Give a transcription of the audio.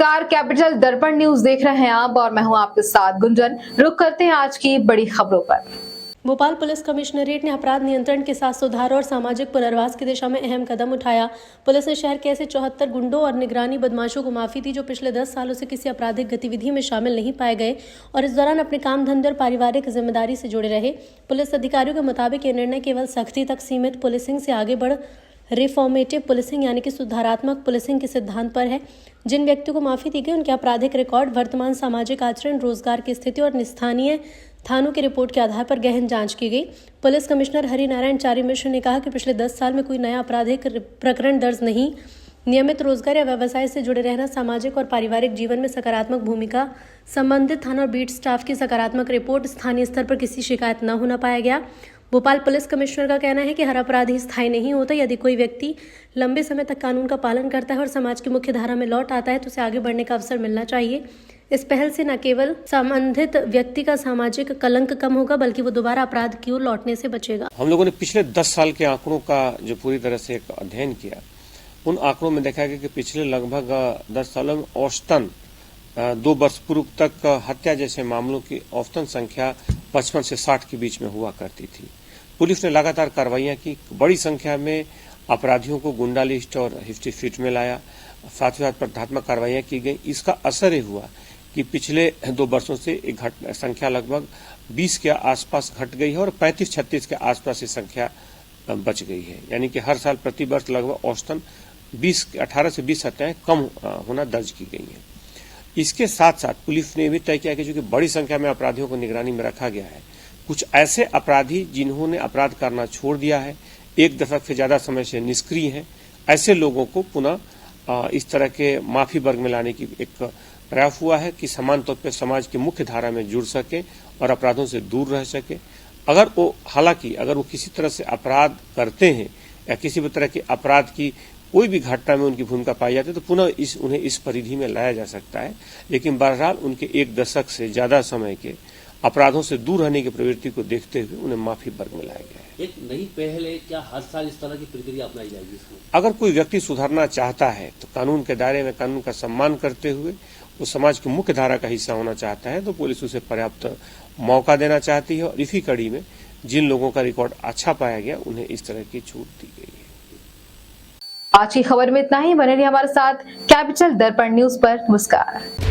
नमस्कार, कैपिटल दर्पण न्यूज देख रहे हैं आप और मैं हूं आपके साथ गुंजन। रुक करते हैं आज की बड़ी खबरों पर। भोपाल पुलिस कमिश्नरेट ने अपराध नियंत्रण के साथ सुधार और सामाजिक पुनर्वास की दिशा में अहम कदम उठाया। पुलिस ने शहर के ऐसे 74 गुंडों और निगरानी बदमाशों को माफी दी जो पिछले 10 सालों से किसी आपराधिक गतिविधि में शामिल नहीं पाए गए और इस दौरान अपने काम धंधे और पारिवारिक जिम्मेदारी से जुड़े रहे। पुलिस अधिकारियों के मुताबिक ये निर्णय केवल सख्ती तक सीमित पुलिसिंग से आगे बढ़ रिफॉर्मेटिव पुलिसिंग यानी कि सुधारात्मक पुलिसिंग के सिद्धांत पर है। जिन व्यक्तियों को माफी दी गई उनके आपराधिक रिकॉर्ड, वर्तमान सामाजिक आचरण, रोजगार की स्थिति और स्थानीय थानों की रिपोर्ट के आधार पर गहन जांच की गई। पुलिस कमिश्नर हरिनारायण चारी मिश्र ने कहा कि पिछले 10 साल में कोई नया आपराधिक प्रकरण दर्ज नहीं। नियमित रोजगार या व्यवसाय से जुड़े रहना, सामाजिक और पारिवारिक जीवन में सकारात्मक भूमिका, संबंधित थाना और बीट स्टाफ की सकारात्मक रिपोर्ट, स्थानीय स्तर पर किसी शिकायत न होना पाया गया। भोपाल पुलिस कमिश्नर का कहना है कि हर अपराधी स्थायी नहीं होता। यदि कोई व्यक्ति लंबे समय तक कानून का पालन करता है और समाज की मुख्य धारा में लौट आता है तो उसे आगे बढ़ने का अवसर मिलना चाहिए। इस पहल से न केवल संबंधित व्यक्ति का सामाजिक कलंक कम होगा बल्कि वो दोबारा अपराध की ओर लौटने से बचेगा। हम लोगों ने पिछले 10 साल के आंकड़ों का जो पूरी तरह से एक अध्ययन किया, उन आंकड़ों में देखा गया कि पिछले लगभग 10 सालों में औसतन 2 वर्ष पूर्व तक हत्या जैसे मामलों की औसतन संख्या 55 से 60 के बीच में हुआ करती थी। पुलिस ने लगातार कार्रवाइयां की, बड़ी संख्या में अपराधियों को गुंडा लिस्ट और हिस्ट्री शीट में लाया, साथ ही साथ प्रतिहतात्मक कार्रवाइयां की गई। इसका असर ये हुआ कि पिछले 2 वर्षों से एक संख्या लगभग 20 के आसपास घट गई है और 35-36 के आसपास ये संख्या बच गई है। यानी कि हर साल प्रति वर्ष लगभग औसतन 18 से 20 हत्याएं कम होना दर्ज की गई हैं। इसके साथ साथ पुलिस ने भी तय किया कि चूंकि बड़ी संख्या में अपराधियों को निगरानी में रखा गया है, कुछ ऐसे अपराधी जिन्होंने अपराध करना छोड़ दिया है, 1 दशक से ज्यादा समय से निष्क्रिय हैं, ऐसे लोगों को पुनः इस तरह के माफी वर्ग में लाने की एक प्रयास हुआ है कि समान तौर पर समाज की मुख्य धारा में जुड़ सके और अपराधों से दूर रह सके। हालांकि अगर वो किसी तरह से अपराध करते हैं या किसी भी तरह के अपराध की कोई भी घटना में उनकी भूमिका पाई जाती है तो पुनः उन्हें इस परिधि में लाया जा सकता है। लेकिन बहरहाल उनके 1 दशक से ज्यादा समय के अपराधों से दूर रहने की प्रवृत्ति को देखते हुए उन्हें माफी वर्ग में लाया गया है। एक नई पहल है, क्या हर साल इस तरह की प्रक्रिया अपनाई जाएगी इसमें? अगर कोई व्यक्ति सुधरना चाहता है तो कानून के दायरे में कानून का सम्मान करते हुए वो समाज की मुख्य धारा का हिस्सा होना चाहता है तो पुलिस उसे पर्याप्त मौका देना चाहती है और इसी कड़ी में जिन लोगों का रिकॉर्ड अच्छा पाया गया उन्हें इस तरह की छूट दी गई है। आज की खबर में इतना ही। बने रहिए हमारे साथ कैपिटल दर्पण न्यूज पर। नमस्कार।